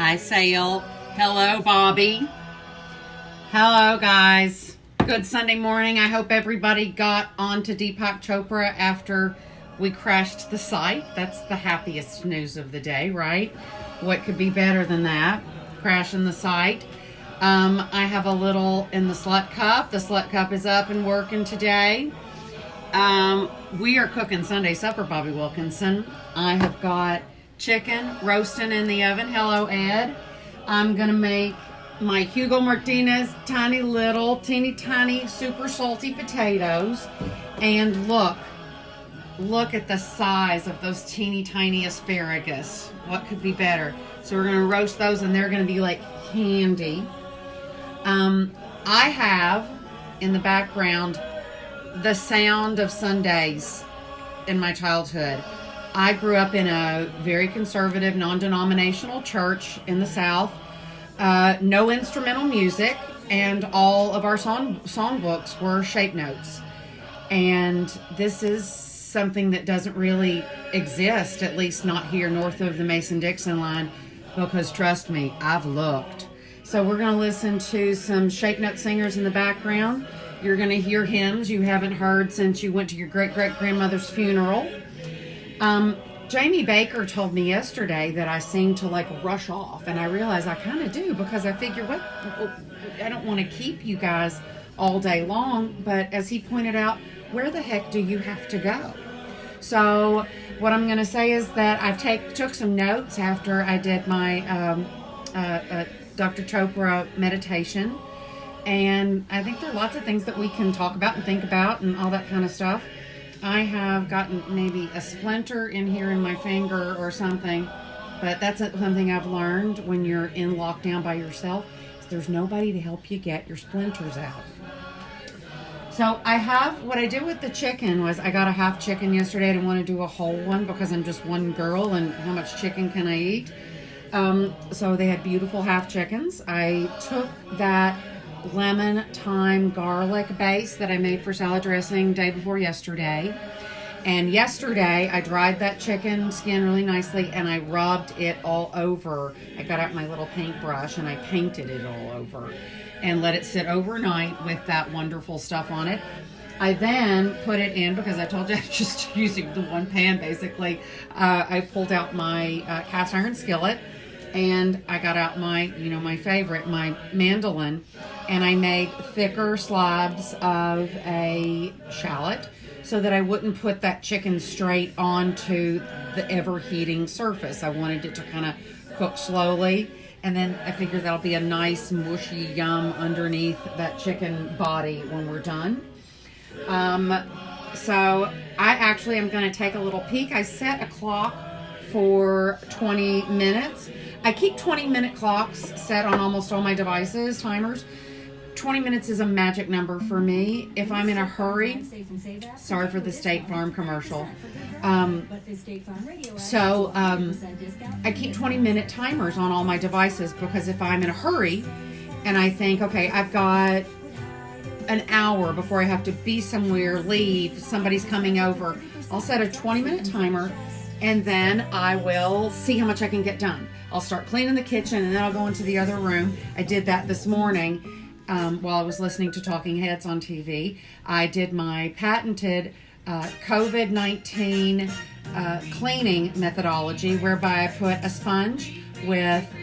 Hi, Sale. Hello, Bobby. Hello, guys. Good Sunday morning. I hope everybody got onto Deepak Chopra after we crashed the site. That's the happiest news of the day, right? What could be better than that? Crashing the site. I have a little in the slut cup. The slut cup is up and working today. We are cooking Sunday supper, Bobby Wilkinson. I have got chicken roasting in the oven. Hello, Ed. I'm going to make my Hugo Martinez tiny little, teeny tiny, super salty potatoes. And look at the size of those teeny tiny asparagus. What could be better? So we're going to roast those and they're going to be like candy. I have in the background the sound of Sundays in my childhood. I grew up in a very conservative, non-denominational church in the South. No instrumental music, and all of our songbooks were shape notes. And this is something that doesn't really exist, at least not here north of the Mason-Dixon line, because trust me, I've looked. So we're going to listen to some shape note singers in the background. You're going to hear hymns you haven't heard since you went to your great-great-grandmother's funeral. Jamie Baker told me yesterday that I seem to like rush off, and I realize I kind of do, because I figure, I don't want to keep you guys all day long, but as he pointed out, where the heck do you have to go? So what I'm going to say is that I took some notes after I did my Dr. Chopra meditation, and I think there are lots of things that we can talk about and think about and all that kind of stuff. I have gotten maybe a splinter in here in my finger or something, but that's something I've learned when you're in lockdown by yourself, is there's nobody to help you get your splinters out. So what I did with the chicken was I got a half chicken yesterday. I didn't want to do a whole one because I'm just one girl and how much chicken can I eat? So they had beautiful half chickens. I took that lemon, thyme, garlic base that I made for salad dressing day before yesterday. And yesterday I dried that chicken skin really nicely and I rubbed it all over. I got out my little paintbrush and I painted it all over and let it sit overnight with that wonderful stuff on it. I then put it in, because I told you I was just using the one pan basically. I pulled out my cast iron skillet and I got out my favorite, my mandolin, and I made thicker slabs of a shallot so that I wouldn't put that chicken straight onto the ever-heating surface. I wanted it to kind of cook slowly, and then I figured that'll be a nice mushy yum underneath that chicken body when we're done. So I actually am going to take a little peek. I set a clock for 20 minutes. I keep 20-minute clocks set on almost all my devices, timers. 20 minutes is a magic number for me. If I'm in a hurry, sorry for the State Farm commercial. I keep 20-minute timers on all my devices, because if I'm in a hurry and I think, okay, I've got an hour before I have to be somewhere, leave, somebody's coming over, I'll set a 20-minute timer and then I will see how much I can get done. I'll start cleaning the kitchen and then I'll go into the other room. I did that this morning while I was listening to Talking Heads on TV. I did my patented COVID-19 cleaning methodology, whereby I put a sponge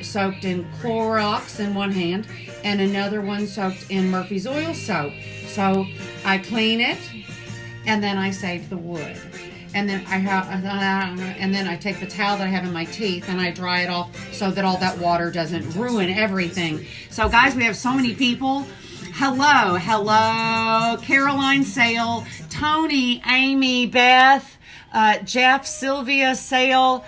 soaked in Clorox in one hand and another one soaked in Murphy's oil soap. So I clean it and then I save the wood. And then I take the towel that I have in my teeth and I dry it off so that all that water doesn't ruin everything. So guys, we have so many people. Hello, Caroline Sale, Tony, Amy, Beth, Jeff, Sylvia, Sale.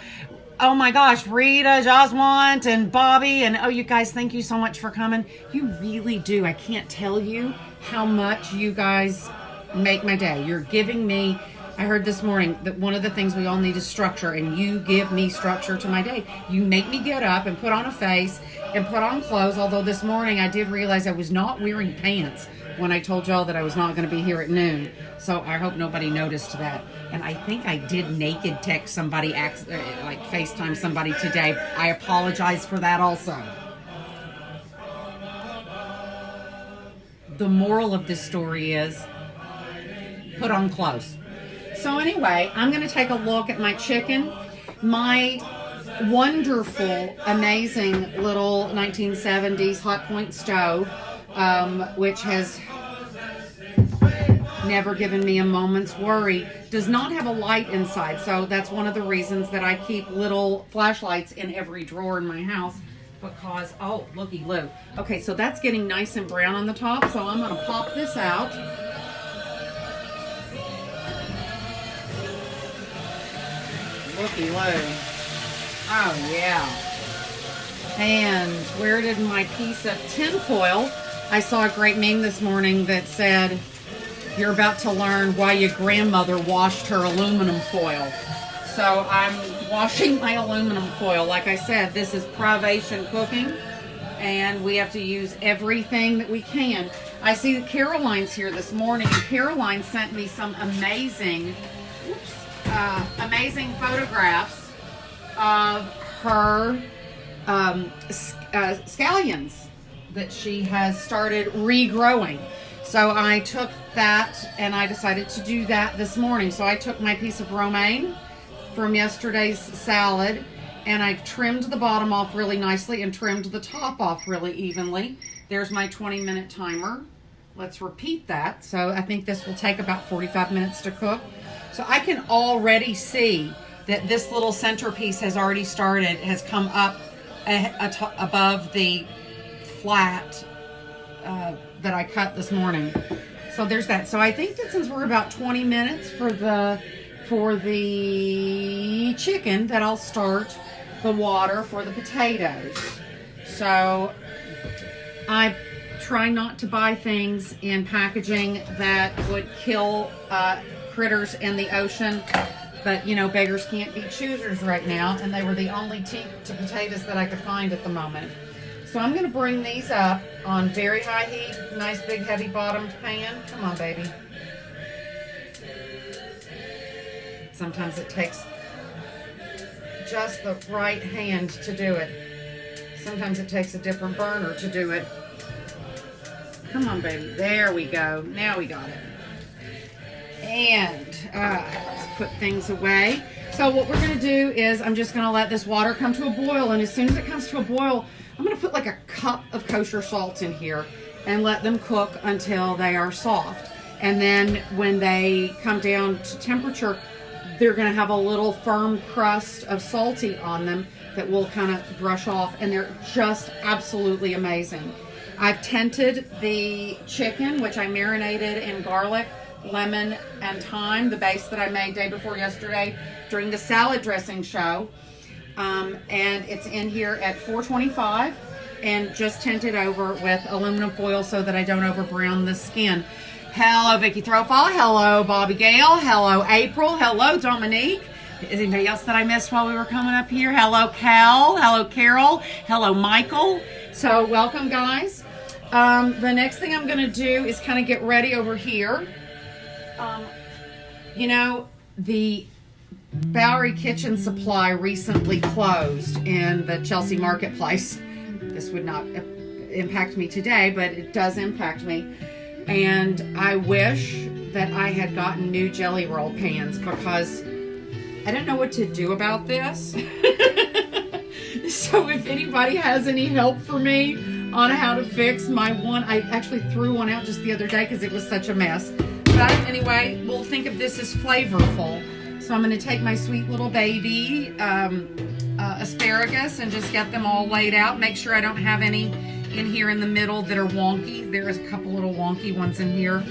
Oh my gosh, Rita, Jaswant, and Bobby, and you guys, thank you so much for coming. You really do. I can't tell you how much you guys make my day. You're giving me I heard this morning that one of the things we all need is structure, and you give me structure to my day. You make me get up and put on a face and put on clothes, although this morning I did realize I was not wearing pants when I told y'all that I was not going to be here at noon. So I hope nobody noticed that. And I think I did naked text somebody, like FaceTime somebody today. I apologize for that also. The moral of this story is put on clothes. So anyway, I'm going to take a look at my chicken. My wonderful, amazing little 1970s hot point stove, which has never given me a moment's worry, does not have a light inside. So that's one of the reasons that I keep little flashlights in every drawer in my house. Because, oh, looky loo. Okay, so that's getting nice and brown on the top, so I'm going to pop this out. Looky loo. Oh, yeah. And where did my piece of tin foil? I saw a great meme this morning that said, you're about to learn why your grandmother washed her aluminum foil. So I'm washing my aluminum foil. Like I said, this is privation cooking, and we have to use everything that we can. I see that Caroline's here this morning, and Caroline sent me some amazing photographs of her scallions that she has started regrowing. So I took that and I decided to do that this morning. So I took my piece of romaine from yesterday's salad and I trimmed the bottom off really nicely and trimmed the top off really evenly. There's my 20-minute timer. Let's repeat that. So I think this will take about 45 minutes to cook. So I can already see that this little centerpiece has already started, has come up above the flat that I cut this morning. So there's that. So I think that since we're about 20 minutes for the chicken, that I'll start the water for the potatoes. So I try not to buy things in packaging that would kill critters in the ocean, but you know, beggars can't be choosers right now, and they were the only to potatoes that I could find at the moment. So I'm going to bring these up on very high heat, nice big heavy bottomed pan. Come on, baby. Sometimes it takes just the right hand to do it. Sometimes it takes a different burner to do it. Come on, baby. There we go. Now we got it. And let's put things away. So what we're going to do is I'm just going to let this water come to a boil. And as soon as it comes to a boil, I'm going to put like a cup of kosher salt in here and let them cook until they are soft. And then when they come down to temperature, they're going to have a little firm crust of salty on them that will kind of brush off. And they're just absolutely amazing. I've tented the chicken, which I marinated in garlic, lemon, and thyme, the base that I made day before yesterday during the salad dressing show. And it's in here at 425 and just tinted over with aluminum foil so that I don't over brown the skin. Hello, Vicki Throfall. Hello, Bobby Gale. Hello, April. Hello, Dominique. Is anybody else that I missed while we were coming up here? Hello, Cal. Hello, Carol. Hello, Michael. So welcome, guys. The next thing I'm going to do is kind of get ready over here. You know, the Bowery Kitchen Supply recently closed in the Chelsea Marketplace. This would not impact me today, but it does impact me. And I wish that I had gotten new jelly roll pans because I don't know what to do about this. So if anybody has any help for me on how to fix my one, I actually threw one out just the other day because it was such a mess. But anyway, we'll think of this as flavorful. So I'm going to take my sweet little baby asparagus and just get them all laid out. Make sure I don't have any in here in the middle that are wonky. There is a couple little wonky ones in here.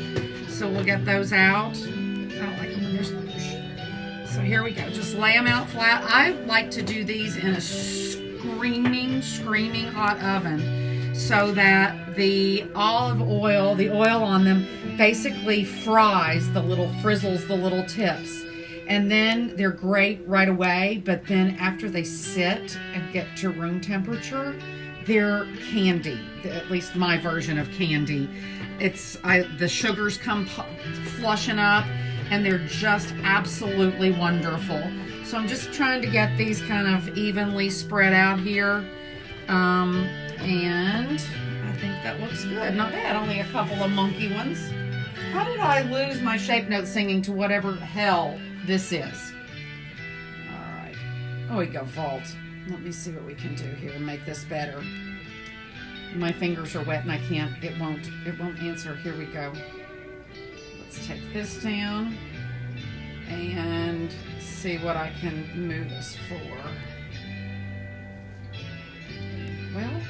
So we'll get those out. I don't like them when they're smushed. So here we go. Just lay them out flat. I like to do these in a screaming hot oven. so that the olive oil, the oil on them, basically fries the little frizzles, the little tips. And then they're great right away, but then after they sit and get to room temperature, they're candy, at least my version of candy. The sugars come flushing up, and they're just absolutely wonderful. So I'm just trying to get these kind of evenly spread out here. And I think that looks good. Not bad, only a couple of monkey ones. How did I lose my shape note singing to whatever hell this is? All right. Oh, we go vault. Let me see what we can do here and make this better. My fingers are wet and I can't, it won't answer. Here we go. Let's take this down and see what I can move this for. Well,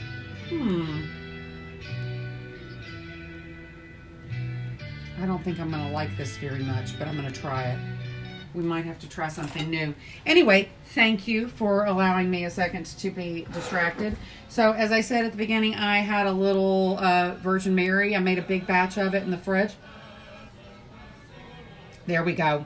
I don't think I'm going to like this very much, but I'm going to try it. We might have to try something new. Anyway, thank you for allowing me a second to be distracted. So, as I said at the beginning, I had a little Virgin Mary. I made a big batch of it in the fridge. There we go.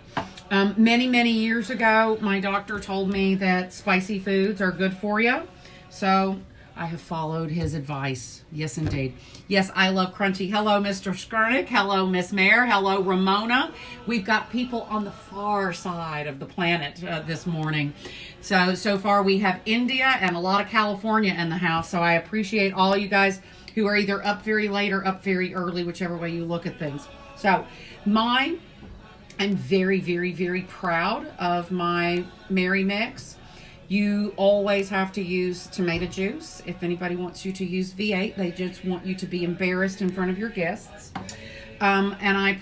Many, many years ago, my doctor told me that spicy foods are good for you. So, I have followed his advice. Yes, indeed. Yes, I love crunchy. Hello, Mr. Skurnick. Hello, Miss Mare. Hello, Ramona. We've got people on the far side of the planet this morning. So far we have India and a lot of California in the house. So I appreciate all you guys who are either up very late or up very early, whichever way you look at things. So I'm very, very, very proud of my Mary Mix. You always have to use tomato juice. If anybody wants you to use V8, they just want you to be embarrassed in front of your guests. And I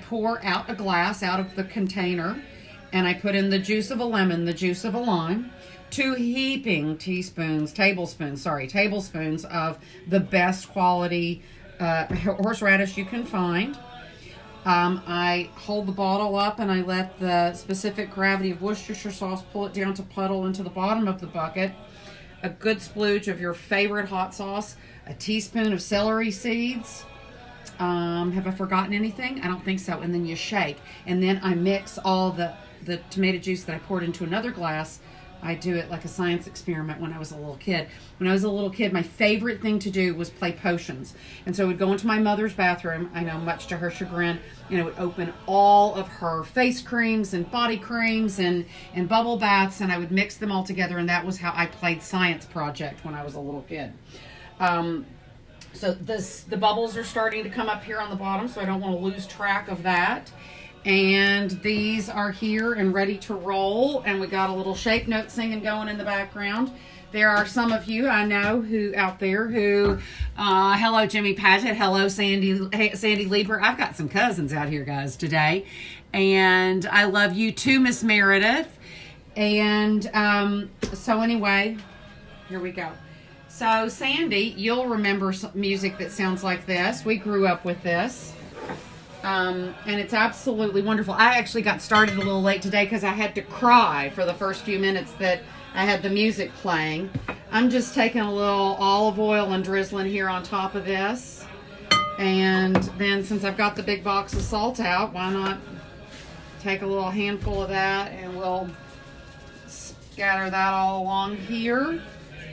pour out a glass out of the container, and I put in the juice of a lemon, the juice of a lime, 2 heaping tablespoons of the best quality horseradish you can find. I hold the bottle up and I let the specific gravity of Worcestershire sauce pull it down to puddle into the bottom of the bucket. A good splooge of your favorite hot sauce, a teaspoon of celery seeds. Have I forgotten anything? I don't think so. And then you shake. And then I mix all the tomato juice that I poured into another glass. I do it like a science experiment when I was a little kid. When I was a little kid, my favorite thing to do was play potions. And so I would go into my mother's bathroom, I know much to her chagrin, and I would open all of her face creams and body creams and bubble baths, and I would mix them all together, and that was how I played Science Project when I was a little kid. So the bubbles are starting to come up here on the bottom, so I don't want to lose track of that. And these are here and ready to roll. And we got a little shape note singing going in the background. There are some of you I know who out there who, hello Jimmy Paget, hello Sandy Lieber. I've got some cousins out here, guys, today. And I love you too, Miss Meredith. And so anyway, here we go. So Sandy, you'll remember some music that sounds like this. We grew up with this. And it's absolutely wonderful. I actually got started a little late today because I had to cry for the first few minutes that I had the music playing. I'm just taking a little olive oil and drizzling here on top of this. And then since I've got the big box of salt out, why not take a little handful of that and we'll scatter that all along here.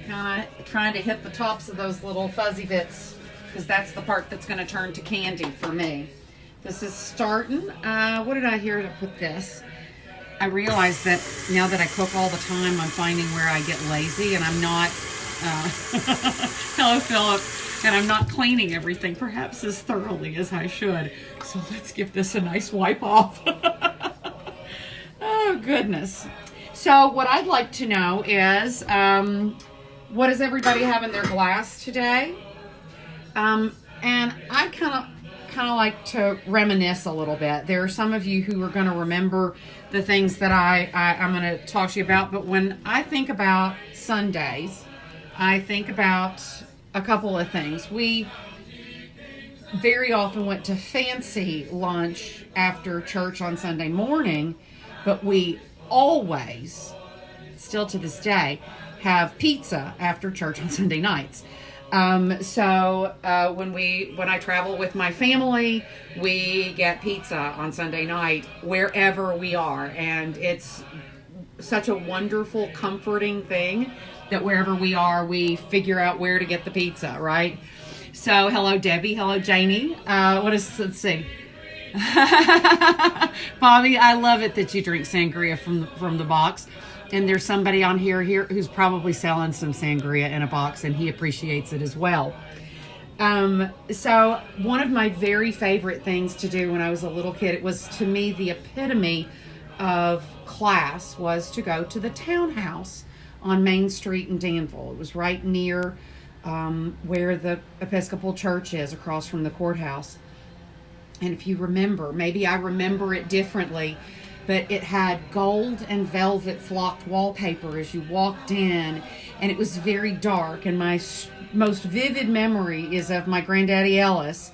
Kind of trying to hit the tops of those little fuzzy bits because that's the part that's going to turn to candy for me. This is starting. What did I hear to put this? I realize that now that I cook all the time, I'm finding where I get lazy and I'm not, hello Philip, and I'm not cleaning everything perhaps as thoroughly as I should. So let's give this a nice wipe off. Oh goodness. So what I'd like to know is, what does everybody have in their glass today? And I kind of like to reminisce a little bit. There are some of you who are going to remember the things that I'm going to talk to you about. But when I think about Sundays, I think about a couple of things. We very often went to fancy lunch after church on Sunday morning, but we always, still to this day, have pizza after church on Sunday nights. When I travel with my family, we get pizza on Sunday night wherever we are, and it's such a wonderful, comforting thing that wherever we are, we figure out where to get the pizza, right? So, hello, Debbie. Hello, Janie. Let's see. Bobby, I love it that you drink sangria from the box. And there's somebody on here who's probably selling some sangria in a box, and he appreciates it as well. So one of my very favorite things to do when I was a little kid, it was to me the epitome of class, was to go to the townhouse on Main Street in Danville. It was right near where the Episcopal Church is, across from the courthouse. And if you remember, maybe I remember it differently, but it had gold and velvet flocked wallpaper as you walked in, and it was very dark. And my most vivid memory is of my granddaddy Ellis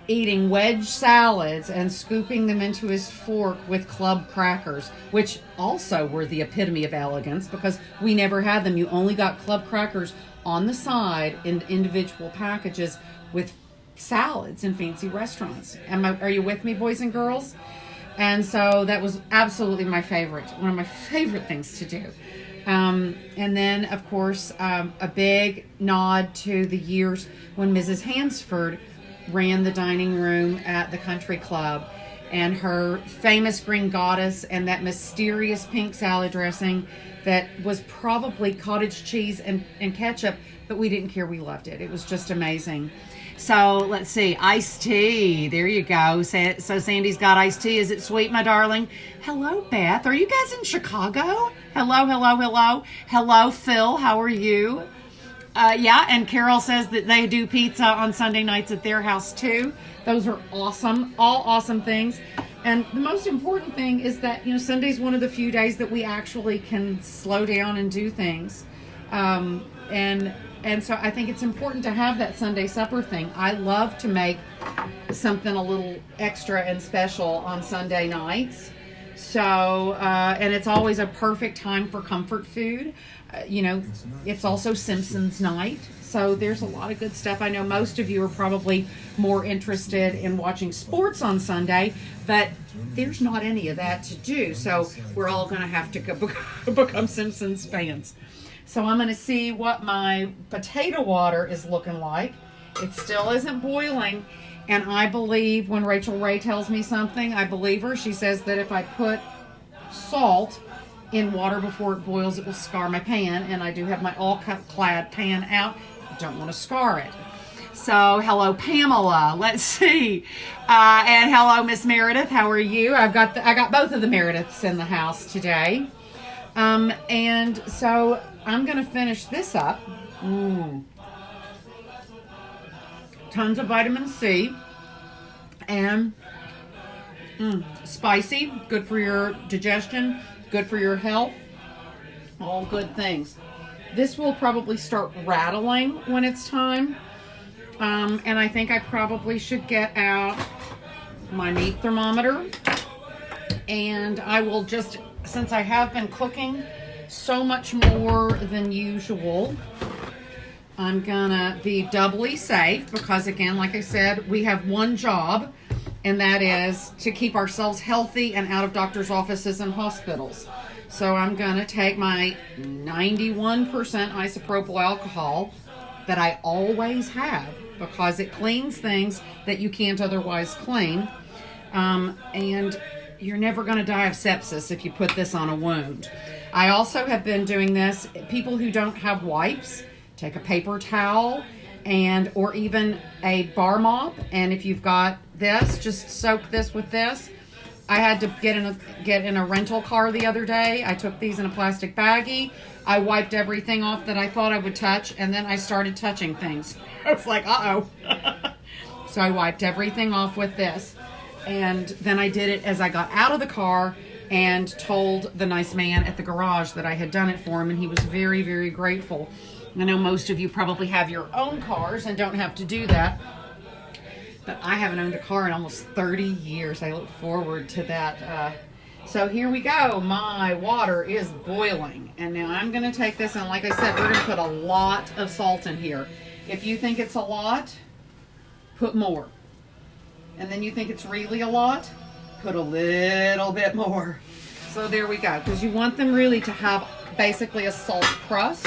eating wedge salads and scooping them into his fork with club crackers, which also were the epitome of elegance because we never had them. You only got club crackers on the side in individual packages with salads in fancy restaurants. Are you with me, boys and girls? And so that was absolutely one of my favorite things to do. And then, of course, a big nod to the years when Mrs. Hansford ran the dining room at the country club, and her famous green goddess and that mysterious pink salad dressing that was probably cottage cheese and ketchup, but we didn't care. We loved it. It was just amazing. So let's see, iced tea. There you go. So Sandy's got iced tea. Is it sweet, my darling? Hello, Beth. Are you guys in Chicago? Hello, Phil. How are you? Yeah, and Carol says that they do pizza on Sunday nights at their house too. Those are awesome. All awesome things. And the most important thing is that, Sunday's one of the few days that we actually can slow down and do things. And so I think it's important to have that Sunday supper thing. I love to make something a little extra and special on Sunday nights. So, and it's always a perfect time for comfort food. It's also Simpsons night. So there's a lot of good stuff. I know most of you are probably more interested in watching sports on Sunday, but there's not any of that to do. So we're all going to have to become Simpsons fans. So I'm going to see what my potato water is looking like. It still isn't boiling. And I believe when Rachel Ray tells me something, I believe her. She says that if I put salt in water before it boils, it will scar my pan. And I do have my all-clad pan out. I don't want to scar it. So hello, Pamela. Let's see. And hello, Miss Meredith. How are you? I got both of the Merediths in the house today. And so I'm going to finish this up. Tons of vitamin C. And spicy. Good for your digestion. Good for your health. All good things. This will probably start rattling when it's time. And I think I probably should get out my meat thermometer. And I will just, since I have been cooking so much more than usual, I'm gonna be doubly safe because, again, like I said, we have one job, and that is to keep ourselves healthy and out of doctors' offices and hospitals. So I'm gonna take my 91% isopropyl alcohol that I always have because it cleans things that you can't otherwise clean, and you're never going to die of sepsis if you put this on a wound. I also have been doing this. People who don't have wipes, take a paper towel or even a bar mop. And if you've got this, just soak this with this. I had to get in a rental car the other day. I took these in a plastic baggie. I wiped everything off that I thought I would touch, and then I started touching things. I was like, uh-oh. So I wiped everything off with this. And then I did it as I got out of the car and told the nice man at the garage that I had done it for him, and he was very, very grateful. I know most of you probably have your own cars and don't have to do that, but I haven't owned a car in almost 30 years. I look forward to that. So here we go. My water is boiling, and now I'm going to take this, and like I said, we're going to put a lot of salt in here. If you think it's a lot, put more. And then you think it's really a lot, put a little bit more. So there we go, because you want them really to have basically a salt crust,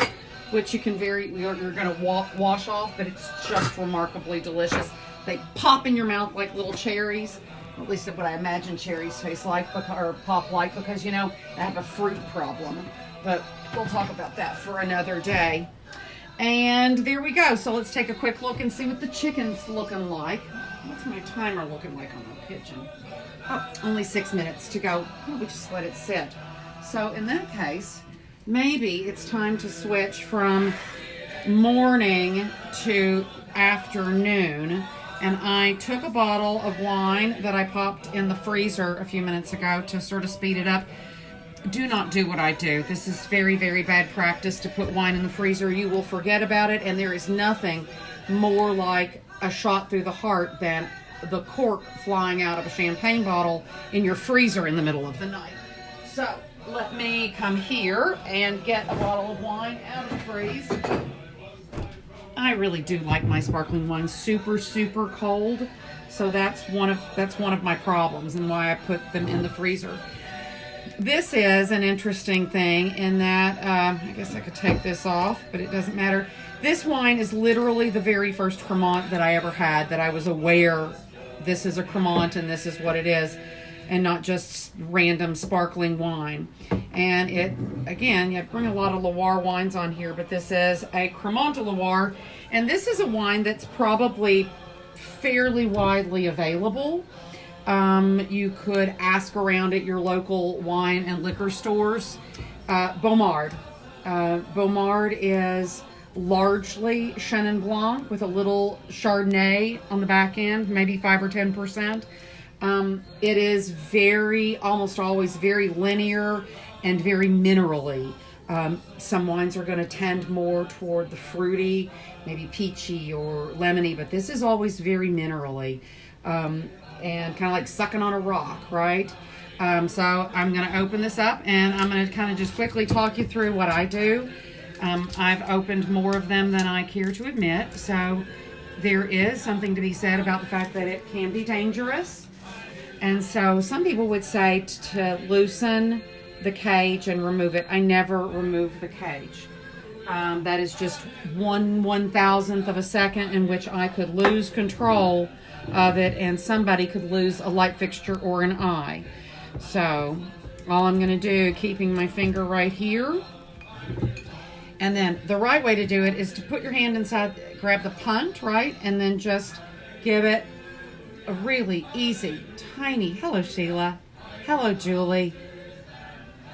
which you can you're going to wash off, but it's just remarkably delicious. They pop in your mouth like little cherries, at least what I imagine cherries taste like, or pop like, because, you know, I have a fruit problem. But we'll talk about that for another day. And there we go. So let's take a quick look and see what the chicken's looking like. What's my timer looking like on the kitchen? Oh, only 6 minutes to go. Oh, we just let it sit. So in that case, maybe it's time to switch from morning to afternoon. And I took a bottle of wine that I popped in the freezer a few minutes ago to sort of speed it up. Do not do what I do. This is very, very bad practice to put wine in the freezer. You will forget about it, and there is nothing more like a shot through the heart than the cork flying out of a champagne bottle in your freezer in the middle of the night. So let me come here and get a bottle of wine out of the freeze. I really do like my sparkling wine super, super cold. So that's one of my problems and why I put them in the freezer. This is an interesting thing in that, I guess I could take this off, but it doesn't matter. This wine is literally the very first Cremant that I ever had, that I was aware this is a Cremant and this is what it is, and not just random sparkling wine. And it, again, you bring a lot of Loire wines on here, but this is a Cremant de Loire, and this is a wine that's probably fairly widely available. You could ask around at your local wine and liquor stores. Baumard. Baumard is largely Chenin Blanc with a little Chardonnay on the back end, maybe 5 or 10%. It is almost always very linear and very minerally. Some wines are going to tend more toward the fruity, maybe peachy or lemony, but this is always very minerally. And kind of like sucking on a rock, right? So I'm going to open this up, and I'm going to kind of just quickly talk you through what I do. I've opened more of them than I care to admit, so there is something to be said about the fact that it can be dangerous. And so some people would say to loosen the cage and remove it. I never remove the cage. That is just 1/1000th of a second in which I could lose control of it, and somebody could lose a light fixture or an eye. So all I'm going to do, keeping my finger right here, and then the right way to do it is to put your hand inside, grab the punt, right, and then just give it a really easy, tiny, hello Sheila, hello Julie,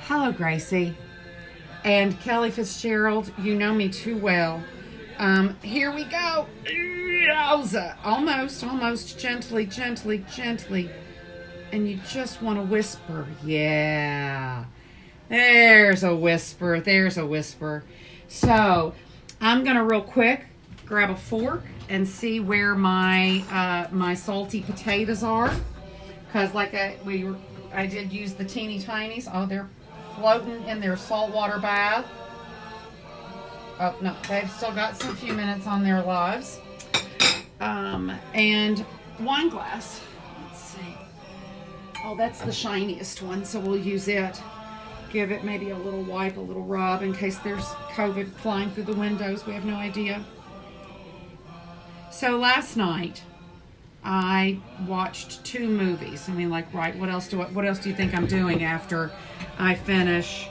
hello Gracie, and Kelly Fitzgerald, you know me too well. Here we go. Almost, gently. And you just want to whisper. Yeah. There's a whisper. So, I'm going to real quick grab a fork and see where my salty potatoes are. Because like I did use the teeny tinies. Oh, they're floating in their saltwater bath. Oh, no, they've still got some few minutes on their lives. And wine glass. Let's see. Oh, that's the shiniest one, so we'll use it. Give it maybe a little wipe, a little rub, in case there's COVID flying through the windows. We have no idea. So last night, I watched 2 movies. I mean, like, right, what else do you think I'm doing after I finish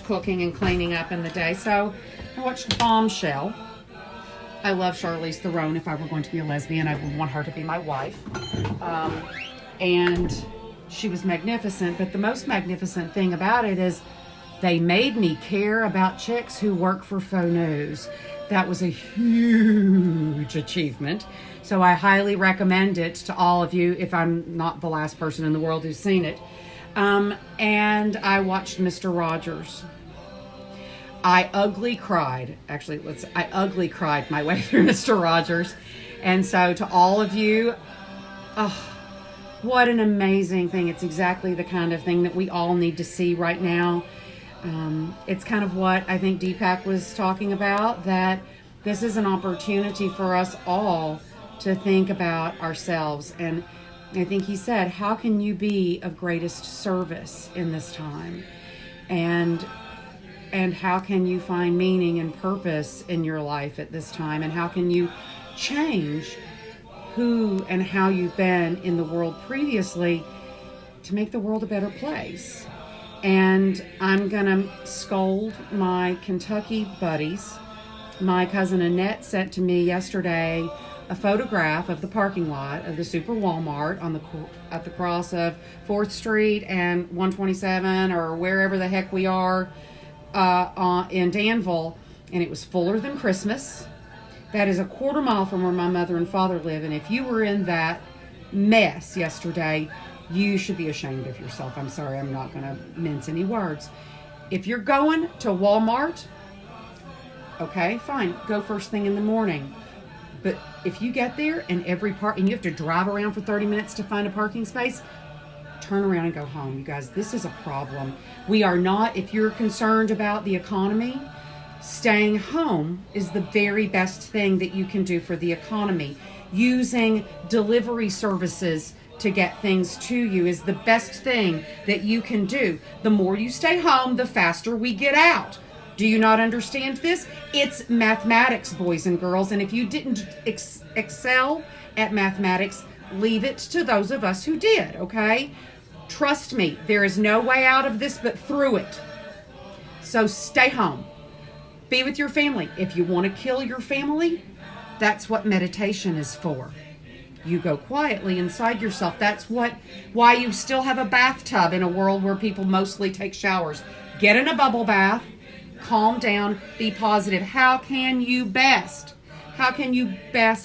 cooking and cleaning up in the day? So I watched Bombshell. I love Charlize Theron. If I were going to be a lesbian, I would want her to be my wife. And she was magnificent, but the most magnificent thing about it is they made me care about chicks who work for faux news. That was a huge achievement. So I highly recommend it to all of you if I'm not the last person in the world who's seen it. And I watched Mr. Rogers. I ugly cried my way through Mr. Rogers. And so to all of you, oh, what an amazing thing. It's exactly the kind of thing that we all need to see right now. It's kind of what I think Deepak was talking about, that this is an opportunity for us all to think about ourselves. And I think he said, how can you be of greatest service in this time? And how can you find meaning and purpose in your life at this time? And how can you change who and how you've been in the world previously to make the world a better place? And I'm going to scold my Kentucky buddies. My cousin Annette sent to me yesterday a photograph of the parking lot of the Super Walmart at the cross of 4th Street and 127 or wherever the heck we are in Danville, and it was fuller than Christmas. That is a quarter mile from where my mother and father live, and if you were in that mess yesterday, you should be ashamed of yourself. I'm sorry, I'm not going to mince any words. If you're going to Walmart, okay, fine, go first thing in the morning. But if you get there and and you have to drive around for 30 minutes to find a parking space, turn around and go home. You guys, this is a problem. We are not, if you're concerned about the economy, staying home is the very best thing that you can do for the economy. Using delivery services to get things to you is the best thing that you can do. The more you stay home, the faster we get out. Do you not understand this? It's mathematics, boys and girls. And if you didn't excel at mathematics, leave it to those of us who did, okay? Trust me, there is no way out of this but through it. So stay home. Be with your family. If you want to kill your family, that's what meditation is for. You go quietly inside yourself. That's why you still have a bathtub in a world where people mostly take showers. Get in a bubble bath. Calm down, be positive. How can you best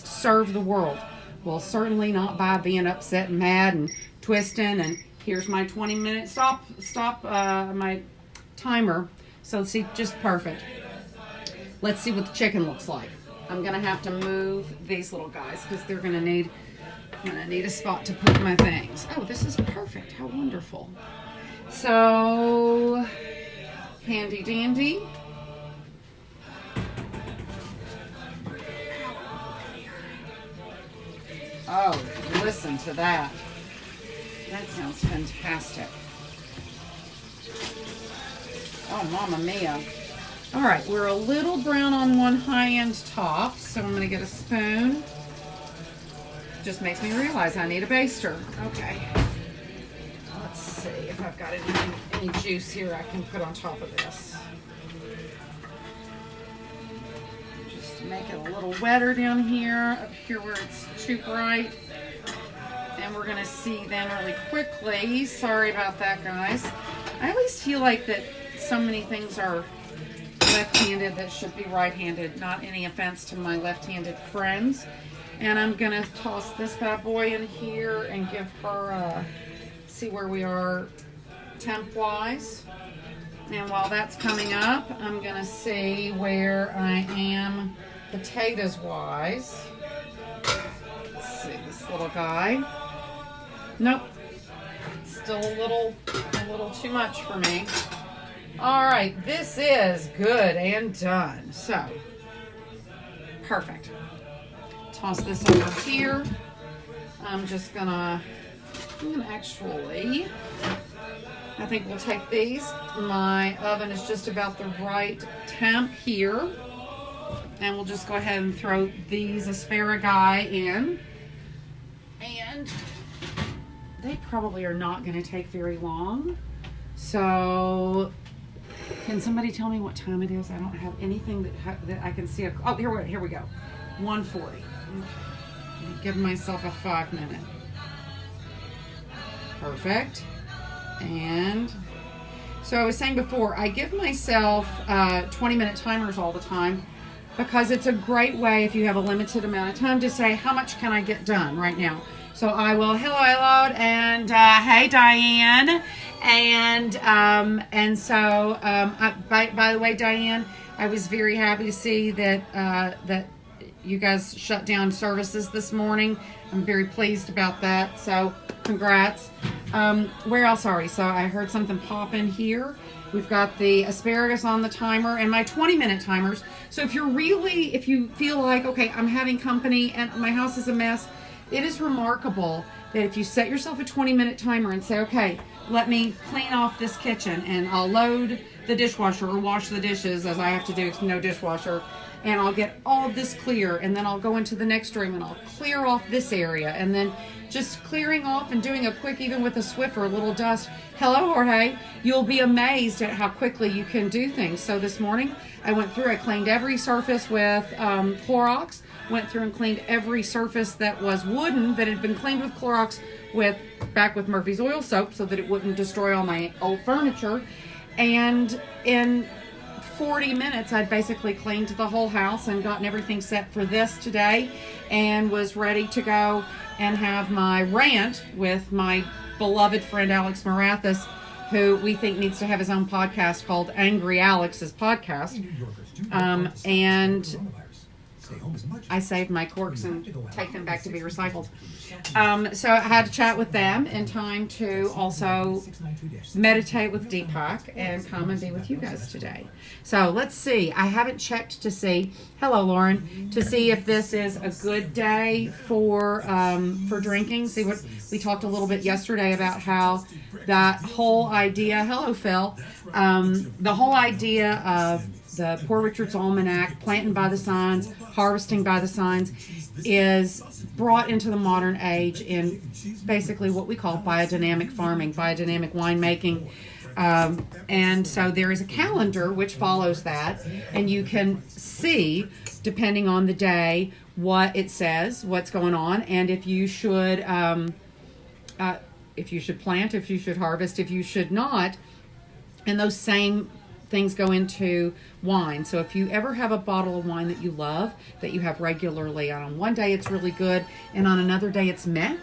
serve the world? Well, certainly not by being upset and mad and twisting. And here's my 20-minute stop my timer. So see, just perfect. Let's see what the chicken looks like. I'm gonna have to move these little guys because I'm gonna need a spot to put my things. Oh, this is perfect. How wonderful. So handy dandy. Oh, listen to that. That sounds fantastic. Oh, Mamma Mia. All right, we're a little brown on one high-end top, so I'm going to get a spoon. Just makes me realize I need a baster. Okay. Let's see if I've got any juice here I can put on top of this. Just to make it a little wetter down here, up here where it's too bright. And we're going to see then really quickly. Sorry about that, guys. I always feel like that so many things are left-handed that should be right-handed. Not any offense to my left-handed friends. And I'm going to toss this bad boy in here and give her see where we are temp-wise. And while that's coming up, I'm going to see where I am potatoes-wise. Let's see, this little guy. Nope. Still a little too much for me. All right, this is good and done. So, perfect. Toss this over here. I'm gonna actually, I think we'll take these. My oven is just about the right temp here. And we'll just go ahead and throw these asparagus in. And they probably are not going to take very long. So, can somebody tell me what time it is? I don't have anything that I can see. Oh, here we go. 1:40. Okay. Give myself a 5-minute. Perfect. And so I was saying before, I give myself 20-minute timers all the time because it's a great way, if you have a limited amount of time, to say, how much can I get done right now? So I will, hello, and hey, Diane. And so, by the way, Diane, I was very happy to see that you guys shut down services this morning. I'm very pleased about that. So congrats. Where else are we? So I heard something pop in here. We've got the asparagus on the timer and my 20-minute timers. So if you feel like, okay, I'm having company and my house is a mess, it is remarkable that if you set yourself a 20-minute timer and say, okay, let me clean off this kitchen and I'll load the dishwasher or wash the dishes, as I have to do, it's no dishwasher, and I'll get all of this clear, and then I'll go into the next room and I'll clear off this area, and then just clearing off and doing a quick, even with a Swiffer, a little dust. Hello, Jorge. You'll be amazed at how quickly you can do things. So this morning I went through, I cleaned every surface with Clorox, went through and cleaned every surface that was wooden that had been cleaned with Clorox back with Murphy's oil soap so that it wouldn't destroy all my old furniture. And in 40 minutes, I'd basically cleaned the whole house and gotten everything set for this today and was ready to go and have my rant with my beloved friend Alex Marathis, who we think needs to have his own podcast called Angry Alex's Podcast. And I saved my corks and take them back to be recycled. So I had to chat with them in time to also meditate with Deepak and come and be with you guys today. So let's see. I haven't checked to see, hello Lauren, to see if this is a good day for drinking. See what we talked a little bit yesterday about how that whole idea, hello Phil, the whole idea of the Poor Richard's Almanac, planting by the signs, harvesting by the signs, is brought into the modern age in basically what we call biodynamic farming, biodynamic winemaking. And so there is a calendar which follows that, and you can see, depending on the day, what it says, what's going on, and if you should plant, if you should harvest, if you should not. And those same things go into wine. So if you ever have a bottle of wine that you love, that you have regularly, on one day it's really good and on another day it's meh,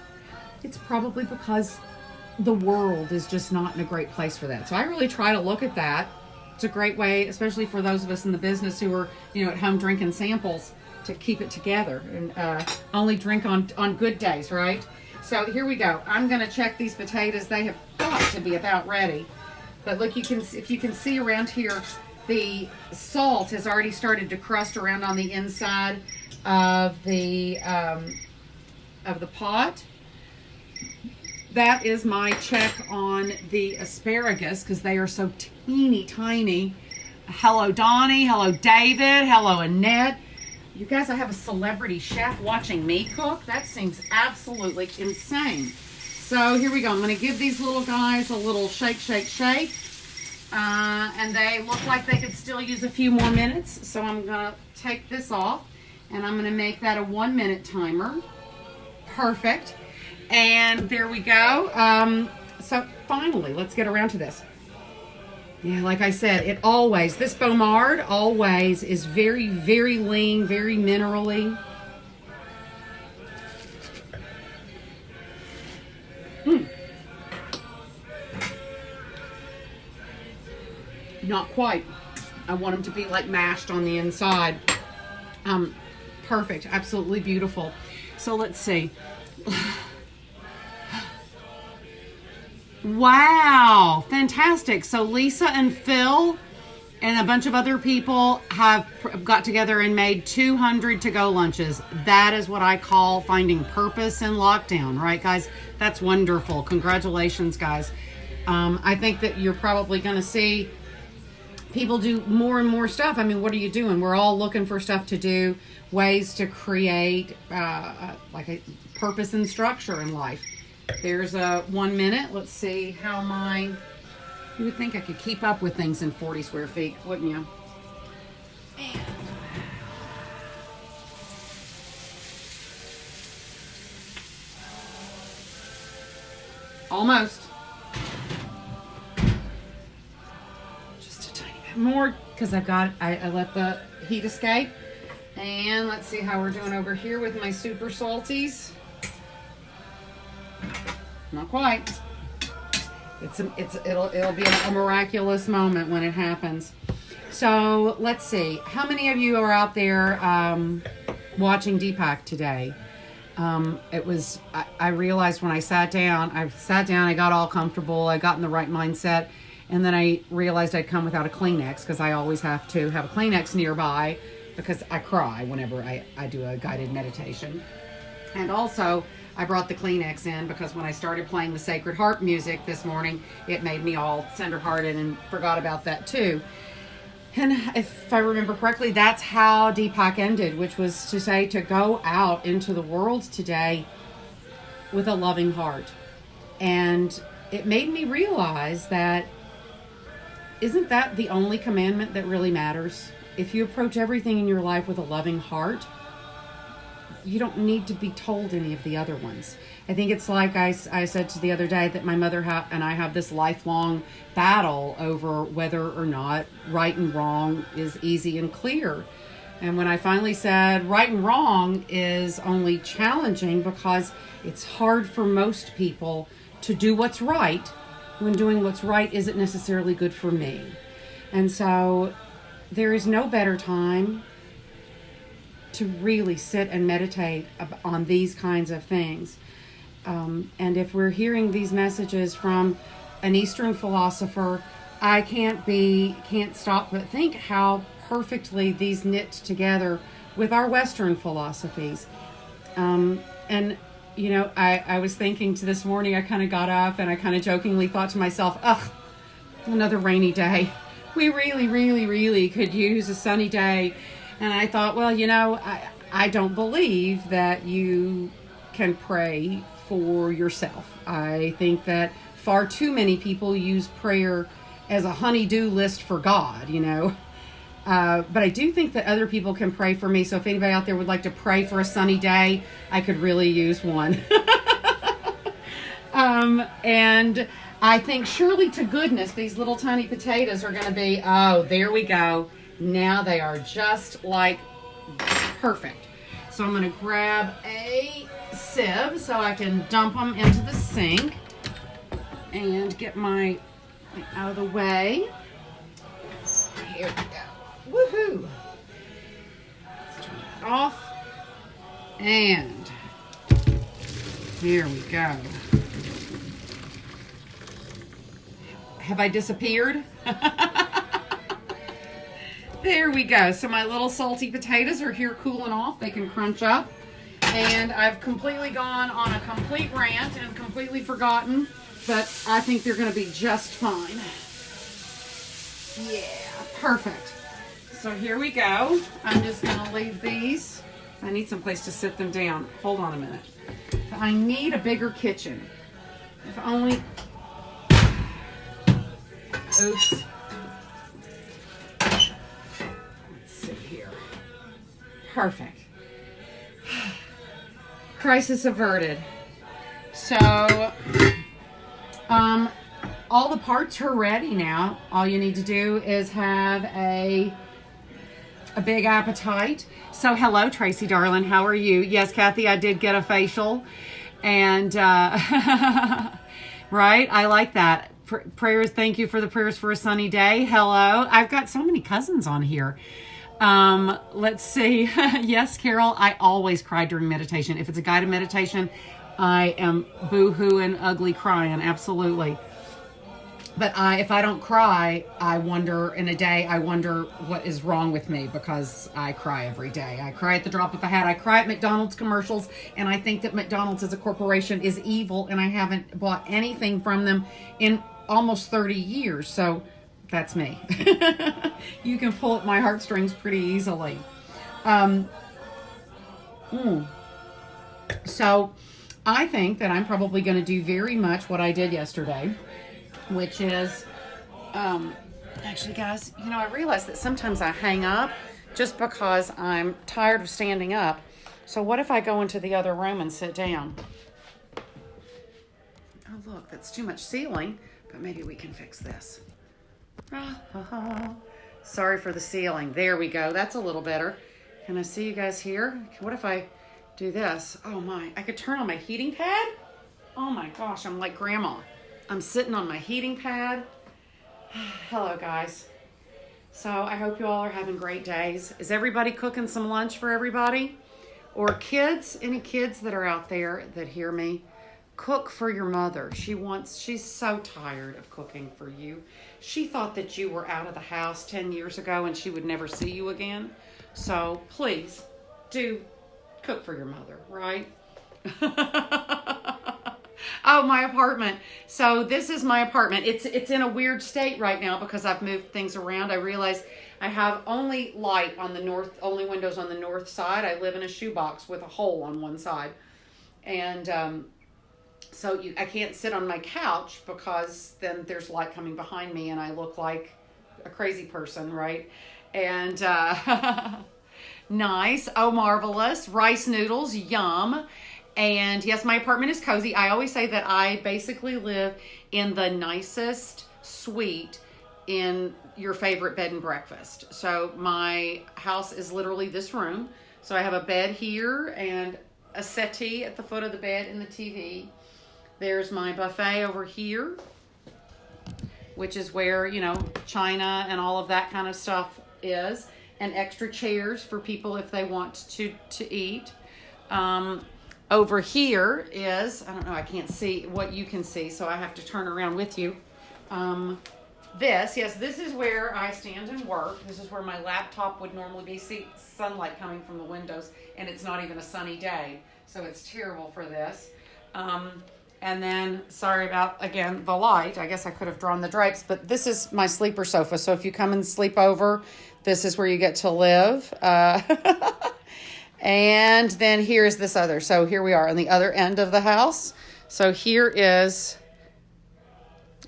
it's probably because the world is just not in a great place for that. So I really try to look at that. It's a great way, especially for those of us in the business who are, at home drinking samples, to keep it together and only drink on good days, right? So here we go. I'm going to check these potatoes. They have got to be about ready. But look, if you can see around here, the salt has already started to crust around on the inside of the pot. That is my check on the asparagus because they are so teeny tiny. Hello, Donnie. Hello, David. Hello, Annette. You guys, I have a celebrity chef watching me cook. That seems absolutely insane. So here we go. I'm going to give these little guys a little shake, shake, shake. And they look like they could still use a few more minutes. So I'm going to take this off and I'm going to make that a 1-minute timer. Perfect. And there we go. So finally, let's get around to this. Yeah, like I said, this Baumard always is very, very lean, very minerally. Not quite. I want them to be like mashed on the inside. Perfect. Absolutely beautiful. So let's see. Wow. Fantastic. So Lisa and Phil and a bunch of other people have got together and made 200 to-go lunches. That is what I call finding purpose in lockdown. Right, guys? That's wonderful. Congratulations, guys. I think that you're probably going to see people do more and more stuff. I mean, what are you doing? We're all looking for stuff to do, ways to create like a purpose and structure in life. There's a 1 minute. Let's see how you would think I could keep up with things in 40 square feet, wouldn't you? And almost. More because I let the heat escape. And let's see how we're doing over here with my super salties. Not quite. It'll be a miraculous moment when it happens. So let's see. How many of you are out there watching Deepak today? I realized when I sat down, I got all comfortable, I got in the right mindset, And then I realized I'd come without a Kleenex because I always have to have a Kleenex nearby because I cry whenever I do a guided meditation. And also, I brought the Kleenex in because when I started playing the Sacred Heart music this morning, it made me all tender-hearted and forgot about that too. And if I remember correctly, that's how Deepak ended, which was to say to go out into the world today with a loving heart. And it made me realize that isn't that the only commandment that really matters? If you approach everything in your life with a loving heart, you don't need to be told any of the other ones. I think it's like I said to the other day that my mother and I have this lifelong battle over whether or not right and wrong is easy and clear. And when I finally said right and wrong is only challenging because it's hard for most people to do what's right when doing what's right isn't necessarily good for me. And so there is no better time to really sit and meditate on these kinds of things. And if we're hearing these messages from an Eastern philosopher, I can't stop but think how perfectly these knit together with our Western philosophies. And, you know, I was thinking to this morning, I kind of got up and I kind of jokingly thought to myself, ugh, another rainy day. We really, really, really could use a sunny day. And I thought, well, you know, I don't believe that you can pray for yourself. I think that far too many people use prayer as a honey-do list for God, you know. But I do think that other people can pray for me. So if anybody out there would like to pray for a sunny day, I could really use one. And I think surely to goodness, these little tiny potatoes are going to be, oh, there we go. Now they are just like perfect. So I'm going to grab a sieve so I can dump them into the sink and get my out of the way. Here we go. Woohoo! Let's turn that off. And here we go. Have I disappeared? There we go. So my little salty potatoes are here cooling off. They can crunch up. And I've completely gone on a complete rant and completely forgotten, but I think they're going to be just fine. Yeah, perfect. So here we go. I'm just going to leave these. I need some place to sit them down. Hold on a minute. I need a bigger kitchen. If only... Oops. Perfect. Crisis averted. So, all the parts are ready now. All you need to do is have a big appetite. So, hello, Tracy, darling. How are you? Yes, Kathy, I did get a facial. And, right? I like that. Prayers, thank you for the prayers for a sunny day. Hello. I've got so many cousins on here. Let's see. Yes, Carol, I always cry during meditation. If it's a guided meditation, I am boo-hooing, ugly crying. Absolutely. But if I don't cry, I wonder what is wrong with me because I cry every day. I cry at the drop of a hat. I cry at McDonald's commercials, and I think that McDonald's as a corporation is evil, and I haven't bought anything from them in almost 30 years. So that's me. You can pull at my heartstrings pretty easily. So I think that I'm probably going to do very much what I did yesterday, which is, actually guys, you know, I realize that sometimes I hang up just because I'm tired of standing up. So what if I go into the other room and sit down? Oh, look, that's too much ceiling, but maybe we can fix this. Sorry for the ceiling. There we go. That's a little better. Can I see you guys here? What if I do this? Oh my, I could turn on my heating pad? Oh my gosh, I'm like grandma. I'm sitting on my heating pad. Hello guys. So I hope you all are having great days. Is everybody cooking some lunch for everybody? Or kids? Any kids that are out there that hear me? cook for your mother. She's so tired of cooking for you. She thought that you were out of the house 10 years ago and she would never see you again. So please do cook for your mother, right? Oh, my apartment. So this is my apartment. It's in a weird state right now because I've moved things around. I realize I have only light on the north, only windows on the north side. I live in a shoebox with a hole on one side. And so I can't sit on my couch because then there's light coming behind me and I look like a crazy person, right? And nice. Oh, marvelous. Rice noodles. Yum. And yes, my apartment is cozy. I always say that I basically live in the nicest suite in your favorite bed and breakfast. So my house is literally this room. So I have a bed here and a settee at the foot of the bed and the TV. There's my buffet over here, which is where, china and all of that kind of stuff is. And extra chairs for people if they want to eat. Over here is, I don't know, I can't see what you can see, so I have to turn around with you. This is where I stand and work. This is where my laptop would normally be. See sunlight coming from the windows, and it's not even a sunny day, so it's terrible for this. And then, sorry about, again, the light. I guess I could have drawn the drapes, but this is my sleeper sofa, so if you come and sleep over, this is where you get to live. And then here's this other. So here we are on the other end of the house. So here is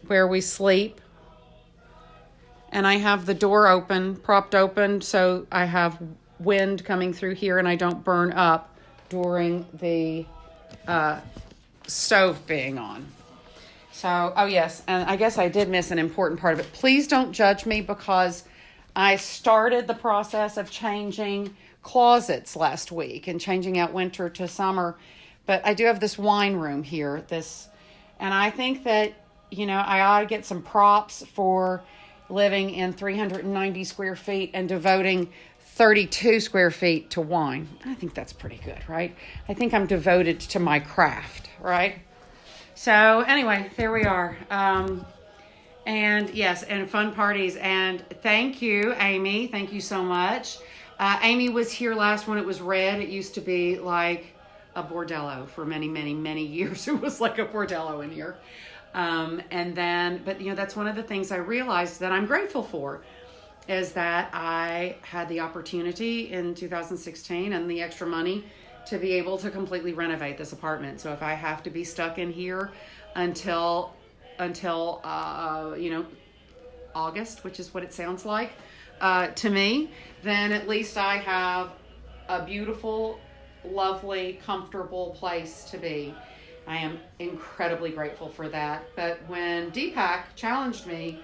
where we sleep. And I have the door open, propped open, so I have wind coming through here and I don't burn up during the stove being on. So, oh yes, and I guess I did miss an important part of it. Please don't judge me because I started the process of changing closets last week and changing out winter to summer, but I do have this wine room here, and I think that, I ought to get some props for living in 390 square feet and devoting 32 square feet to wine. I think that's pretty good, right? I think I'm devoted to my craft, right? So anyway, there we are. And yes, and fun parties. And thank you, Amy. Thank you so much. Amy was here last when it was red. It used to be like a bordello for many, many, many years. It was like a bordello in here. And then, but that's one of the things I realized that I'm grateful for is that I had the opportunity in 2016 and the extra money to be able to completely renovate this apartment. So if I have to be stuck in here until August, which is what it sounds like, to me, then at least I have a beautiful, lovely, comfortable place to be. I am incredibly grateful for that. But when Deepak challenged me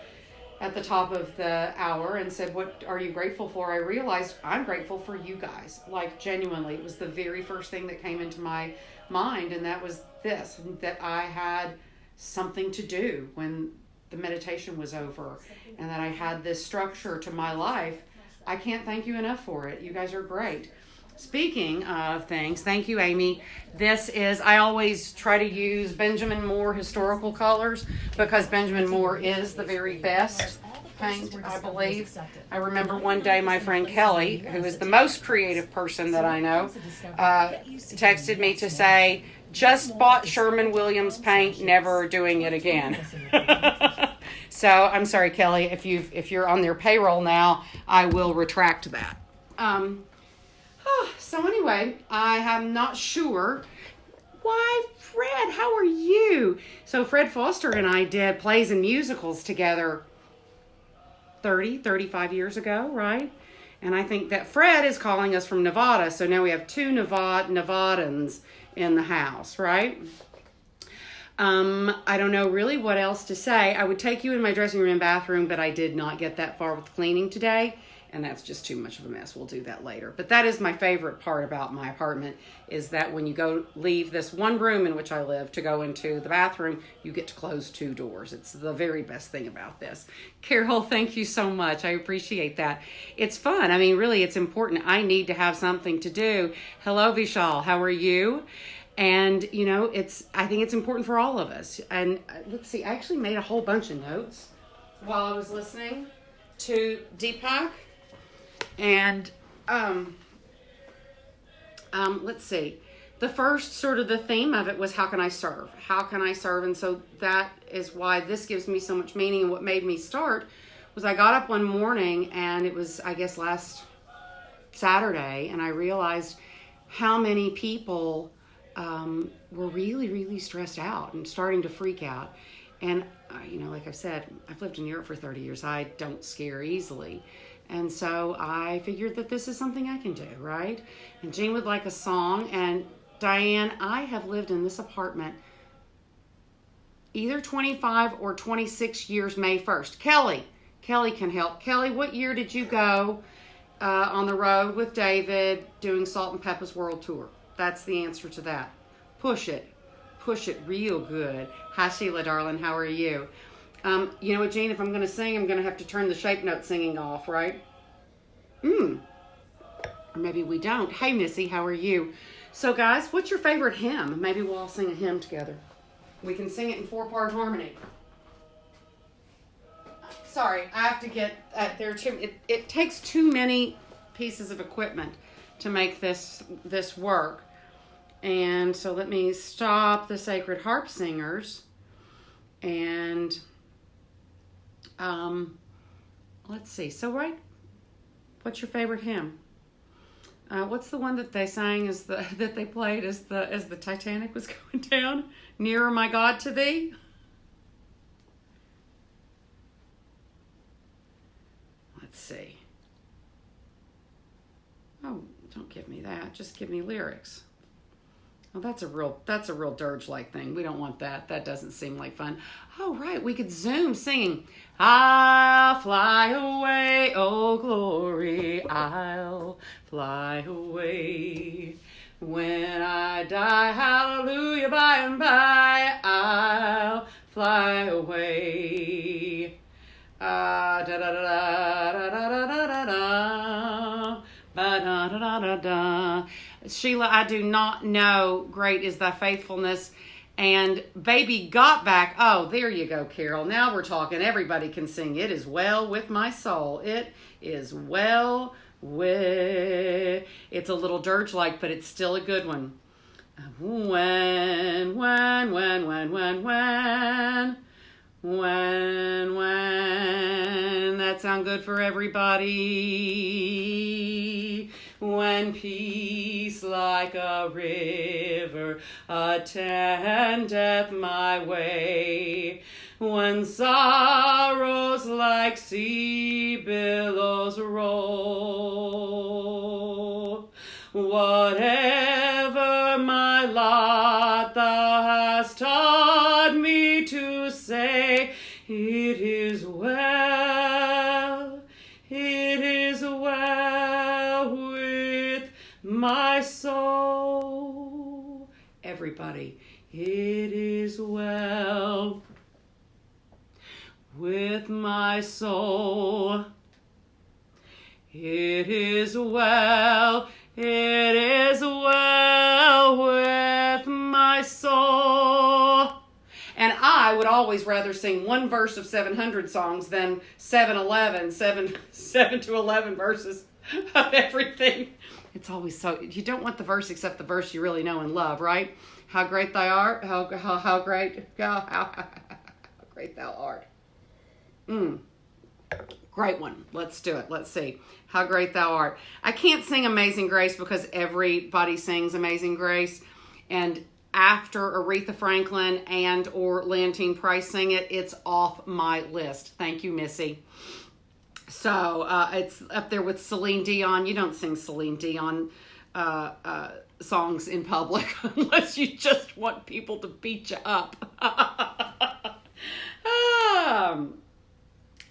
at the top of the hour and said, "What are you grateful for?" I realized I'm grateful for you guys. Like, genuinely, it was the very first thing that came into my mind, and that was this, that I had something to do when the meditation was over, and that I had this structure to my life. I can't thank you enough for it. You guys are great. Speaking of things, thank you, Amy. This is, I always try to use Benjamin Moore historical colors because Benjamin Moore is the very best paint, I believe. I remember one day my friend Kelly, who is the most creative person that I know, texted me to say, "Just bought Sherwin-Williams paint, never doing it again." So I'm sorry, Kelly, if you're on their payroll now, I will retract that. So anyway, I am not sure. Why, Fred, how are you? So Fred Foster and I did plays and musicals together 35 years ago, right? And I think that Fred is calling us from Nevada, so now we have two Nevadans in the house, right? I don't know really what else to say. I would take you in my dressing room and bathroom, but I did not get that far with cleaning today, and that's just too much of a mess. We'll do that later. But that is my favorite part about my apartment, is that when you leave this one room in which I live to go into the bathroom, you get to close two doors. It's the very best thing about this. Carol, thank you so much. I appreciate that. It's fun. I mean, really, it's important. I need to have something to do. Hello, Vishal. How are you? And, I think it's important for all of us. And let's see, I actually made a whole bunch of notes while I was listening to Deepak. And let's see. The first sort of the theme of it was, how can I serve? How can I serve? And so that is why this gives me so much meaning. And what made me start was I got up one morning, and it was, I guess, last Saturday, and I realized how many people were really, really stressed out and starting to freak out. And, like I've said, I've lived in Europe for 30 years. I don't scare easily. And so I figured that this is something I can do, right? And Jean would like a song. And Diane, I have lived in this apartment either 25 or 26 years May 1st. Kelly can help. Kelly, what year did you go on the road with David doing Salt and Peppa's World Tour? That's the answer to that. Push it real good. Hi, Sheila, darling. How are you? You know what, Jean? If I'm going to sing, I'm going to have to turn the shape note singing off, right? Or maybe we don't. Hey, Missy, how are you? So, guys, what's your favorite hymn? Maybe we'll all sing a hymn together. We can sing it in 4-part harmony. Sorry, I have to get it takes too many pieces of equipment to make this work. And so let me stop the Sacred Harp Singers. And let's see. So, right, what's your favorite hymn? What's the one that they sang that they played as the Titanic was going down? Nearer, my God, to thee. Let's see. Oh, don't give me that. Just give me lyrics. Oh, that's a real dirge-like thing. We don't want that. That doesn't seem like fun. Oh, right. We could Zoom singing. I'll fly away, oh glory. I'll fly away. When I die, hallelujah, by and by, I'll fly away. Da da da da da da da da da. Da da da da da. Sheila, I do not know. Great is thy faithfulness. And baby got back. Oh, there you go, Carol. Now we're talking. Everybody can sing. It is well with my soul. It is well with. It's a little dirge-like, but it's still a good one. When. That sound good for everybody. When peace like a river attendeth my way. When sorrows like sea billows roll. Whatever my lot, thou hast taught me to say, it is well with my soul. Everybody, it is well with my soul. It is well with my soul. And I would always rather sing one verse of 700 songs than 7 to 11 verses of everything. It's always so, you don't want the verse except the verse you really know and love, right? How great thou art, how great thou art. Great one. Let's do it. Let's see. How great thou art. I can't sing Amazing Grace because everybody sings Amazing Grace. And after Aretha Franklin and or Leontine Price sing it, it's off my list. Thank you, Missy. So it's up there with Celine Dion. You don't sing Celine Dion songs in public unless you just want people to beat you up.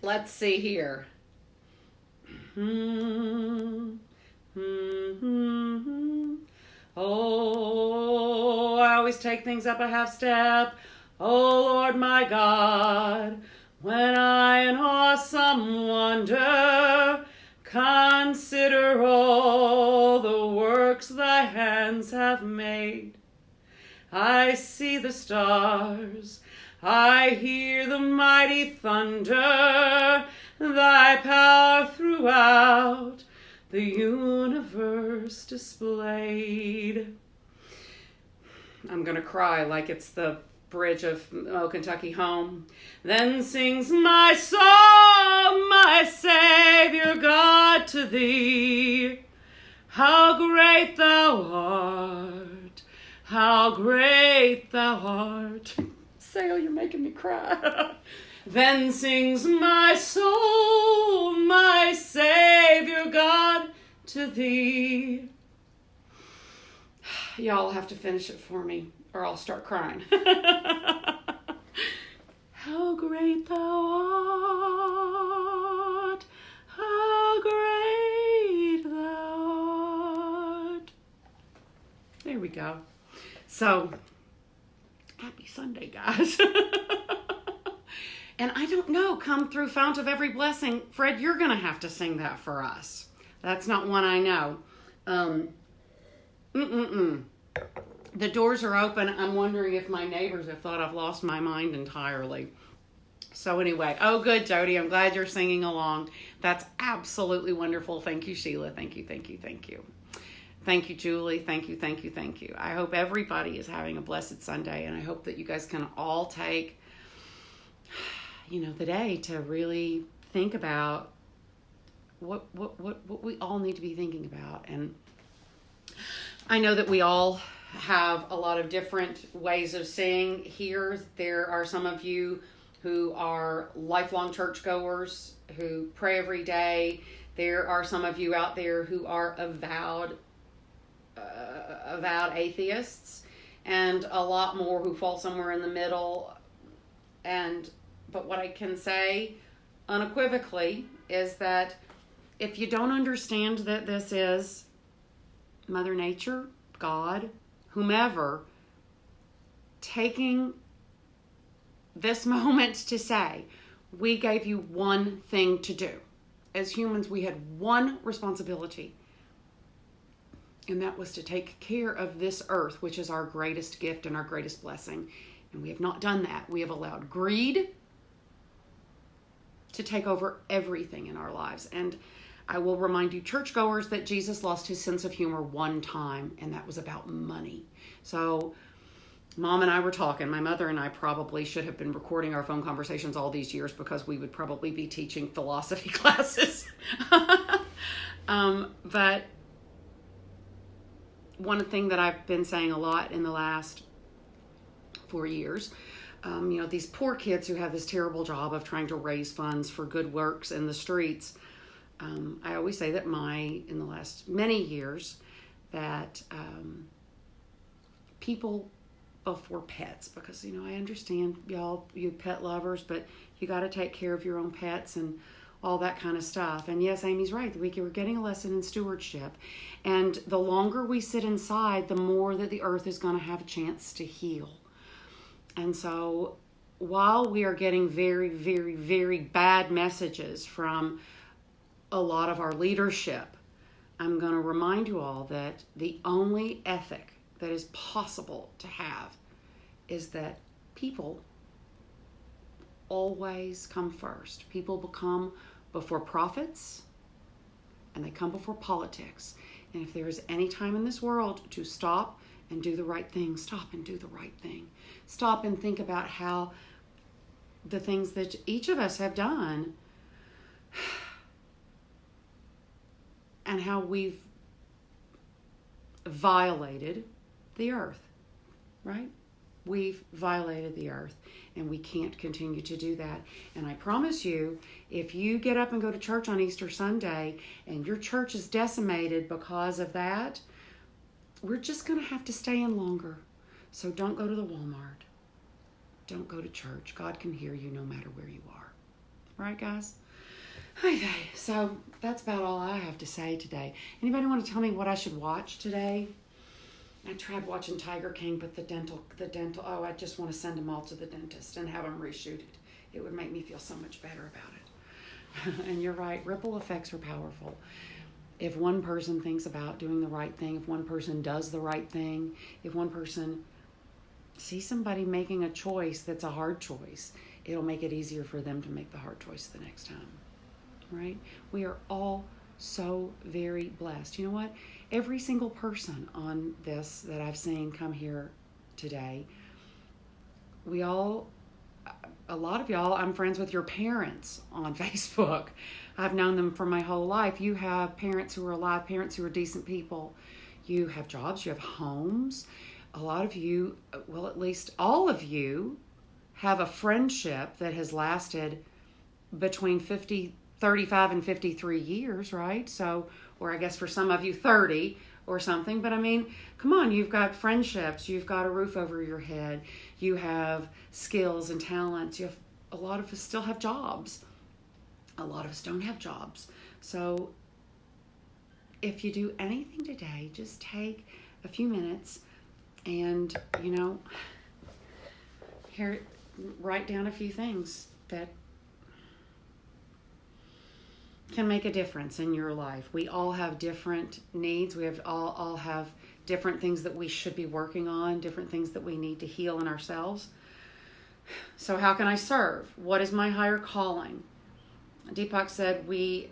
Let's see here. Oh, I always take things up a half step. Oh, Lord my God, when I in awesome wonder consider all the works thy hands have made. I see the stars. I hear the mighty thunder, thy power throughout the universe displayed. I'm going to cry like it's the bridge of Oh Kentucky Home. Then sings my soul, my Savior God, to thee. How great thou art, how great thou art. Sail, you're making me cry. Then sings my soul, my Savior God, to thee. Y'all have to finish it for me, or I'll start crying. How great thou art, how great thou art. There we go. So, happy Sunday, guys. And I don't know, come through Fount of Every Blessing. Fred, you're going to have to sing that for us. That's not one I know. The doors are open. I'm wondering if my neighbors have thought I've lost my mind entirely. So anyway, oh good, Jody. I'm glad you're singing along. That's absolutely wonderful. Thank you, Sheila. Thank you, thank you, thank you. Thank you, Julie. Thank you, thank you, thank you. I hope everybody is having a blessed Sunday, and I hope that you guys can all take, the day to really think about what we all need to be thinking about. And I know that we all have a lot of different ways of seeing here. There are some of you who are lifelong churchgoers who pray every day. There are some of you out there who are avowed atheists, and a lot more who fall somewhere in the middle. But what I can say unequivocally is that if you don't understand that this is Mother Nature, God, whomever, taking this moment to say, we gave you one thing to do. As humans, we had one responsibility, and that was to take care of this earth, which is our greatest gift and our greatest blessing. And we have not done that. We have allowed greed to take over everything in our lives. And I will remind you, churchgoers, that Jesus lost his sense of humor one time, and that was about money. So Mom and I were talking. My mother and I probably should have been recording our phone conversations all these years, because we would probably be teaching philosophy classes. But one thing that I've been saying a lot in the last 4 years, these poor kids who have this terrible job of trying to raise funds for good works in the streets. I always say that in the last many years, that people before pets, because, I understand y'all, you pet lovers, but you got to take care of your own pets and all that kind of stuff. And yes, Amy's right. We're getting a lesson in stewardship. And the longer we sit inside, the more that the earth is going to have a chance to heal. And so while we are getting very, very, very bad messages from a lot of our leadership, I'm going to remind you all that the only ethic that is possible to have is that people always come first. People come before profits, and they come before politics. And if there is any time in this world to stop and do the right thing, stop and do the right thing. Stop and think about how the things that each of us have done and how we've violated the earth, right? We've violated the earth, and we can't continue to do that. And I promise you, if you get up and go to church on Easter Sunday and your church is decimated because of that, we're just going to have to stay in longer. So don't go to the Walmart. Don't go to church. God can hear you no matter where you are. Right, guys? Okay, so that's about all I have to say today. Anybody want to tell me what I should watch today? I tried watching Tiger King, but the dental, I just want to send them all to the dentist and have them reshoot it. It would make me feel so much better about it. And you're right, ripple effects are powerful. If one person thinks about doing the right thing, if one person does the right thing, if one person see somebody making a choice that's a hard choice, it'll make it easier for them to make the hard choice the next time, right? We are all so very blessed. You know what? Every single person on this that I've seen come here today, a lot of y'all, I'm friends with your parents on Facebook. I've known them for my whole life. You have parents who are alive, parents who are decent people. You have jobs, you have homes. A lot of you, well, at least all of you, have a friendship that has lasted between 35 and 53 years, right? So, or I guess for some of you 30 or something. But I mean, come on, you've got friendships, you've got a roof over your head, you have skills and talents. You have, a lot of us still have jobs. A lot of us don't have jobs. So if you do anything today, just take a few minutes and, here, write down a few things that can make a difference in your life. We all have different needs. We have all have different things that we should be working on, different things that we need to heal in ourselves. So how can I serve? What is my higher calling? Deepak said we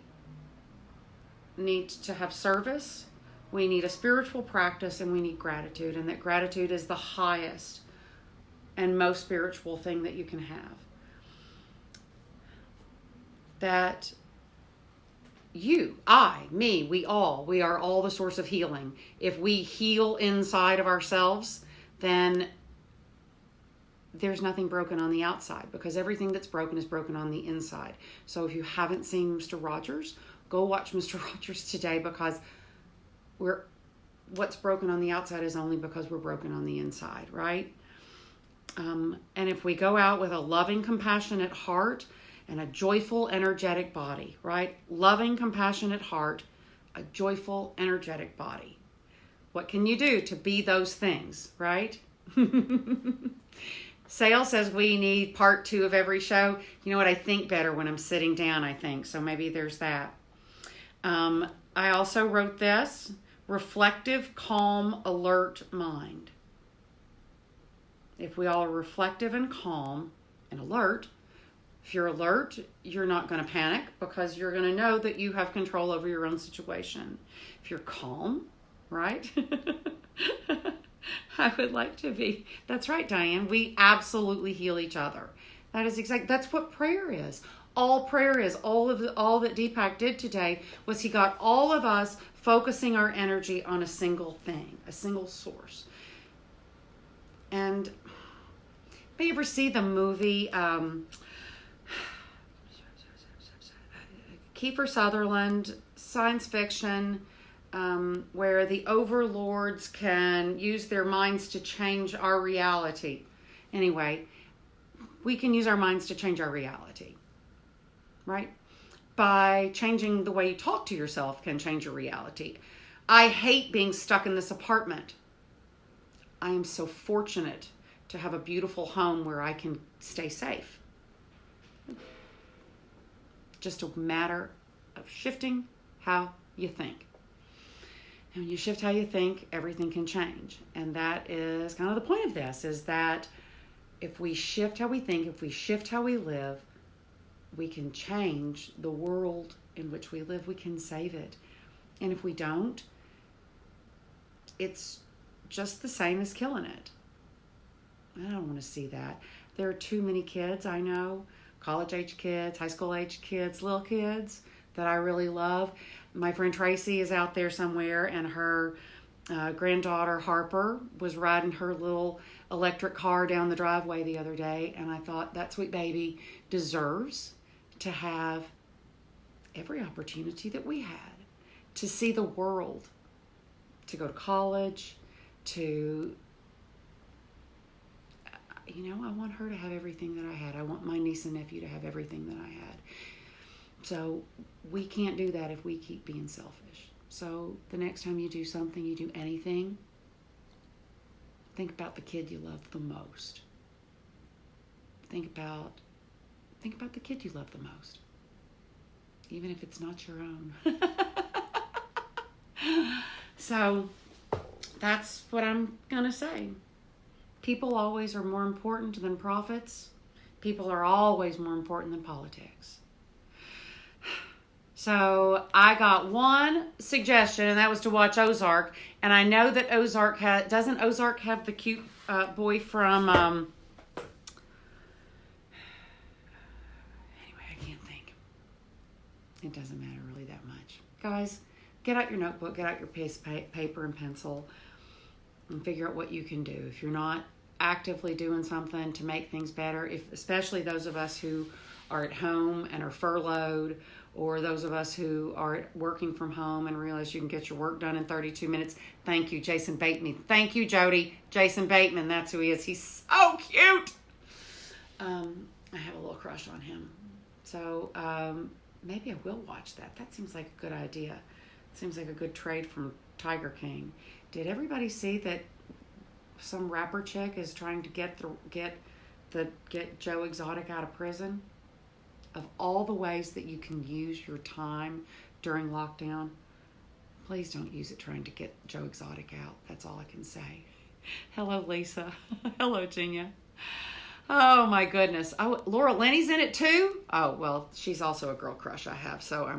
need to have service, we need a spiritual practice, and we need gratitude, and that gratitude is the highest and most spiritual thing that you can have. That you, I, me, we are all the source of healing. If we heal inside of ourselves, then there's nothing broken on the outside, because everything that's broken is broken on the inside. So if you haven't seen Mr. Rogers, go watch Mr. Rogers today, because what's broken on the outside is only because we're broken on the inside, right? And if we go out with a loving, compassionate heart and a joyful, energetic body, right? Loving, compassionate heart, a joyful, energetic body. What can you do to be those things, right? Sale says we need part 2 of every show. You know what? I think better when I'm sitting down, I think. So maybe there's that. I also wrote this: reflective, calm, alert mind. If we all are reflective and calm and alert, if you're alert, you're not going to panic, because you're going to know that you have control over your own situation. If you're calm, right? I would like to be. That's right, Diane. We absolutely heal each other. That's what prayer is. All prayer is. All that Deepak did today was he got all of us focusing our energy on a single thing, a single source. And may you ever see the movie Kiefer Sutherland, science fiction, where the overlords can use their minds to change our reality? Anyway, we can use our minds to change our reality, right? By changing the way you talk to yourself can change your reality. I hate being stuck in this apartment. I am so fortunate to have a beautiful home where I can stay safe. Just a matter of shifting how you think. And when you shift how you think, everything can change. And that is kind of the point of this, is that if we shift how we think, if we shift how we live, we can change the world in which we live. We can save it. And if we don't, it's just the same as killing it. I don't want to see that. There are too many kids I know, college-age kids, high school-age kids, little kids that I really love. My friend Tracy is out there somewhere, and her granddaughter Harper was riding her little electric car down the driveway the other day, and I thought that sweet baby deserves to have every opportunity that we had to see the world, to go to college, to, I want her to have everything that I had. I want my niece and nephew to have everything that I had. So we can't do that if we keep being selfish. So the next time you do something, you do anything, think about the kid you love the most. Think about the kid you love the most, even if it's not your own. So that's what I'm going to say. People always are more important than profits. People are always more important than politics. So I got one suggestion, and that was to watch Ozark. And I know that Ozark doesn't Ozark have the cute boy from, anyway, I can't think. It doesn't matter really that much. Guys, get out your notebook, get out your paper and pencil, and figure out what you can do. If you're not actively doing something to make things better, especially those of us who are at home and are furloughed, or those of us who are working from home and realize you can get your work done in 32 minutes. Thank you, Jason Bateman. Thank you, Jody. Jason Bateman, that's who he is. He's so cute. I have a little crush on him. So maybe I will watch that. That seems like a good idea. Seems like a good trade from Tiger King. Did everybody see that some rapper chick is trying to get Joe Exotic out of prison? Of all the ways that you can use your time during lockdown, please don't use it trying to get Joe Exotic out. That's all I can say. Hello, Lisa. Hello, Genia. Oh, my goodness. Oh, Laura Linney's in it, too? Oh, well, she's also a girl crush I have, so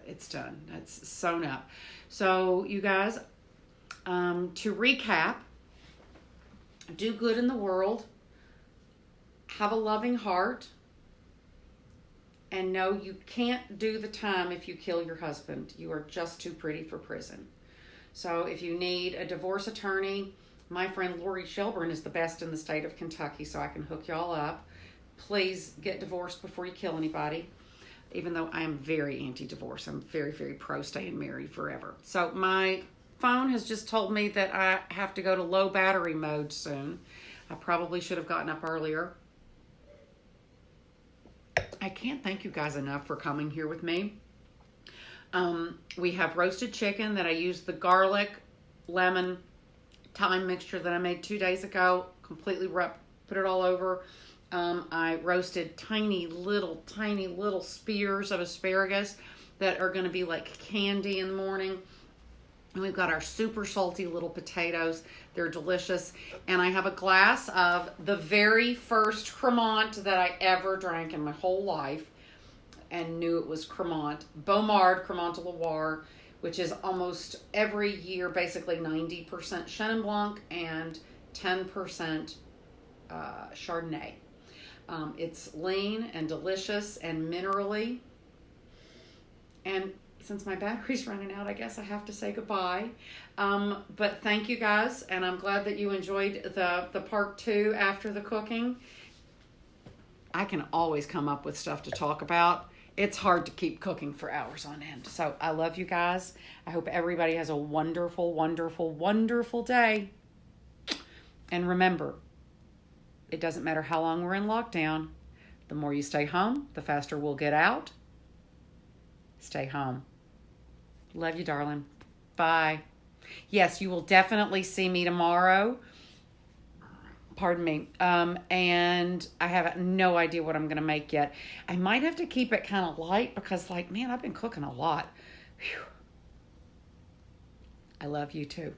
it's done. It's sewn up. So, you guys, to recap, do good in the world, have a loving heart, and no, you can't do the time if you kill your husband. You are just too pretty for prison. So if you need a divorce attorney, my friend Lori Shelburne is the best in the state of Kentucky, so I can hook y'all up. Please get divorced before you kill anybody, even though I am very anti-divorce. I'm very, very pro staying married forever. So my phone has just told me that I have to go to low battery mode soon. I probably should have gotten up earlier. I can't thank you guys enough for coming here with me. We have roasted chicken that I used the garlic, lemon, thyme mixture that I made 2 days ago. Completely put it all over. I roasted tiny little spears of asparagus that are going to be like candy in the morning. And we've got our super salty little potatoes. They're delicious. And I have a glass of the very first Cremant that I ever drank in my whole life and knew it was Cremant. Baumard Cremant de Loire, which is almost every year basically 90% Chenin Blanc and 10% Chardonnay. It's lean and delicious and minerally. And since my battery's running out, I guess I have to say goodbye. But thank you guys, and I'm glad that you enjoyed the part 2 after the cooking. I can always come up with stuff to talk about. It's hard to keep cooking for hours on end. So I love you guys. I hope everybody has a wonderful, wonderful, wonderful day. And remember, it doesn't matter how long we're in lockdown. The more you stay home, the faster we'll get out. Stay home. Love you, darling. Bye. Yes, you will definitely see me tomorrow. Pardon me. And I have no idea what I'm going to make yet. I might have to keep it kind of light because, man, I've been cooking a lot. Whew. I love you too.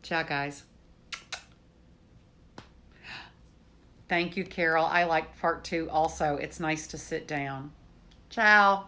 Ciao, guys. Thank you, Carol. I like part 2 also. It's nice to sit down. Ciao.